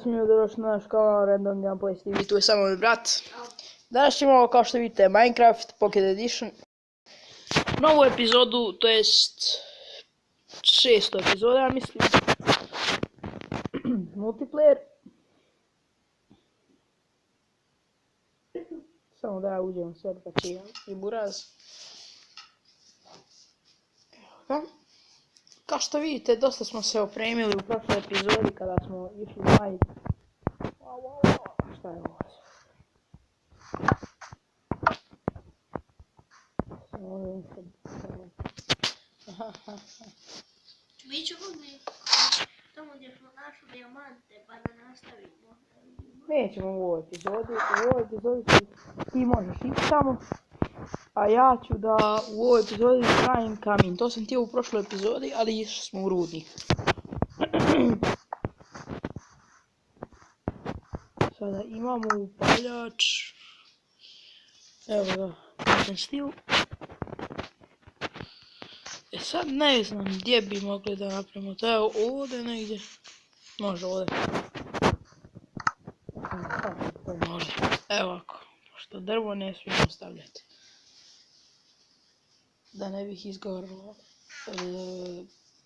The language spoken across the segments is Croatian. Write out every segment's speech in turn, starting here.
Smiju da došli na naš kanal Random Gameplays TV, tu je samo moj brat. Danas ćemo, kao što vidite, Minecraft Pocket Edition. Novu epizodu, to jest 6. epizoda, ja mislim. Multiplayer. Samo da ja uđem u sve pa će i buraz. Evo ga. Kao što vidite, dosta smo se opremili u prošloj epizodi kada smo išli majiti. Šta je ovo? Mi ćemo tamo gdje smo našli dijamante pa da nastavimo. Nećemo u ovoj epizodi ti možeš ići tamo, a ja ću da u ovoj epizodi pravim kamin. To sam htio u prošloj epizodi, ali išli smo u rudnik. Sada imamo upaljač. Evo ga, jedan stil. Sad ne znam gdje bi mogli da napravimo to. Evo ovdje negdje. Može ovdje. Može. Evo ovako. Pošto drvo ne smijemo stavljati. Da ne bih izgorilo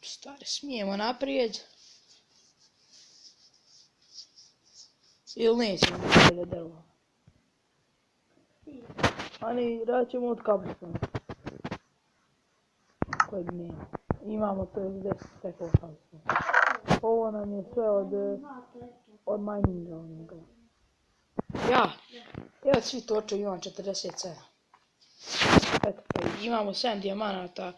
stvari. Smijemo naprijed. Ili nećemo stavljati drvo. Ali radit ćemo od kabustona. Kojeg nema. Imamo to 10 stekova kabustona. Ovo nam je sve od mininga onoga. Ja, evo svi toče, imam 47. Eto, imamo 7 dijamanata.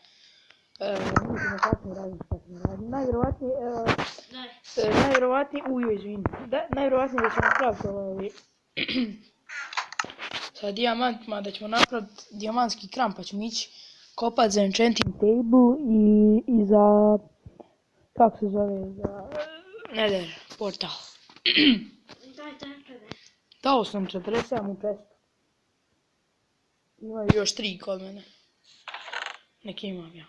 Možemo kasnije raditi šta ćemo raditi. Najvjerovatnije, izvini. Najvjerovatnije da ćemo napraviti ovaj sa dijamantima, da ćemo napraviti dijamantski kram, pa ćemo ići kopati za enchanting table i za, kako se zove, za nether portal. Dao sam 47 u čestu. Imaju još 3 kod mene. Neki imam ja.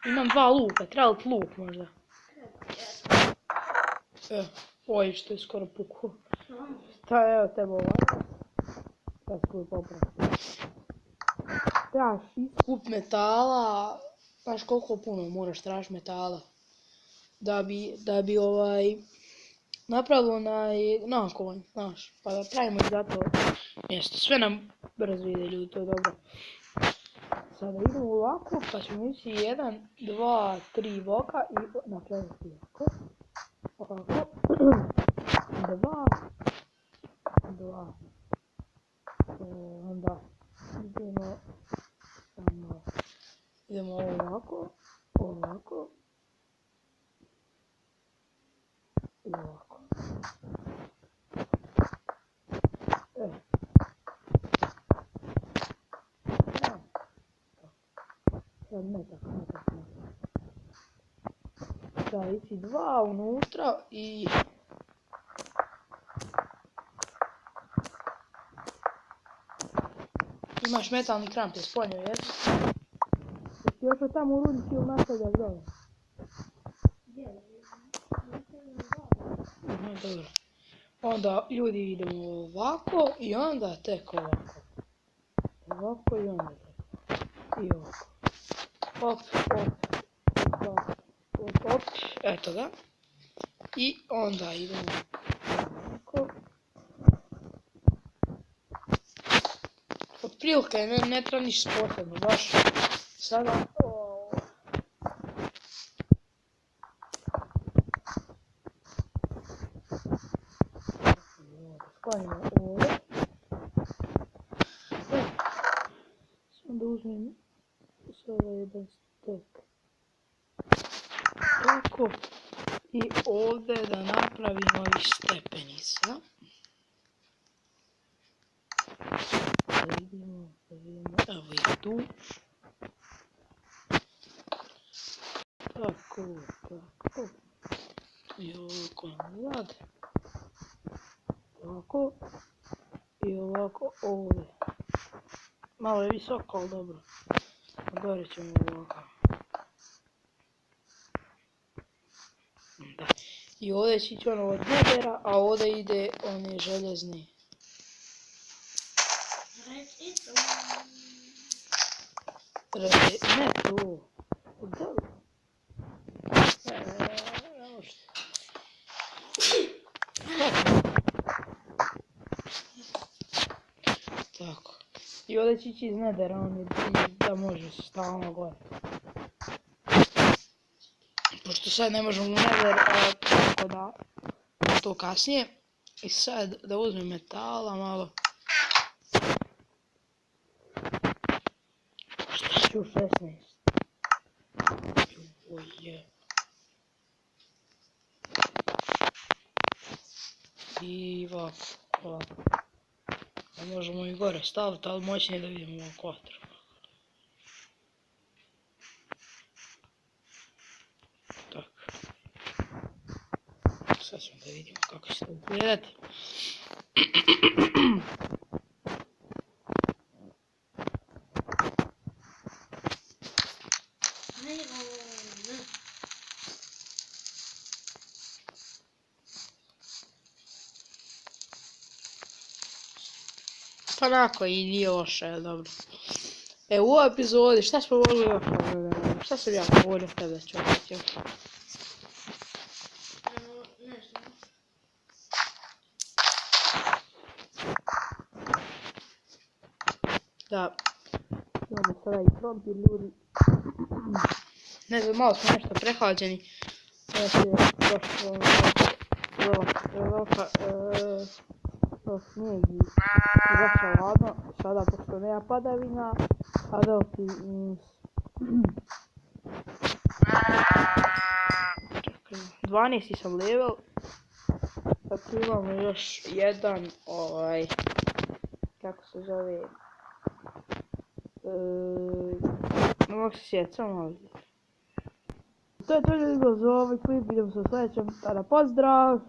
Imam 2 luka, treba li luk možda? Oj, što je skoro pukao. Evo tebe ovako. Sad ću popraviti. Trebaš iskup metala. Znaš koliko puno moraš tražiti metala. Da bi napravilo onaj nakonj, znaš. Pa da pravimo i za to mjesto. Sve nam brzo ide, ljudi, to je dobro. Sada idemo ovako, pa ćemo ići 1, 2, 3 bloka i napraviti ovako. Ovako. 2. Onda idemo ovako i ovako. Sad ne tako. Sada ići 2 unutra i imaš metalni kram te sponio, jesi? Jesi još od tamo u rudnici ili nastavljaš dole? Dobro. Onda ljudi idemo ovako i onda tek ovako. Ovako i onda tek. I ovako. Op. Eto ga. I onda idemo ovako. Otprilike ne treba ništa posebno, baš sada sklonimo ovdje. Sam da uzmem sada jedan stek. Tako. I ovdje da napravimo ovih stepenica. Da vidimo, evo i tu. Tako. I ovako nazad. Ovako. I ovako ovdje. Malo je visoko, ali dobro. Gore ćemo ovako. I ovdje će ići ono od nedera, a ovdje ide one željezne. Ne tu. Ne može. Tako. I ovdje će ići iz nedera, on je da može stalno gore. Pošto sad ne možemo u neder, tako da to kasnije. I sad da uzmem metala malo. Šta ću 16? Oje. I ovako. A možemo i gore staviti, ali moćnije da vidimo ovako vatru. Tako. Sad ćemo da vidimo kako će to izgledati. Pa onako i nije loše, dobro. E u ovoj epizodi šta smo mogli još? Šta sam ja govorio tebe čovjek? Ne znam. Da. Imamo sada i krompir ljudi. Ne znam, malo smo nešto prehlađeni. Znači, došlo snijeg i začeo ladno. Sada, pošto nema padavina, a veliki minus. Čekaj, 12. sam level. Sad tu imamo još jedan, kako se zove, ne mogu se sjetiti, samo ovdje. To je to ljudi za ovaj klip, vidimo se u sljedećem, tada pozdrav!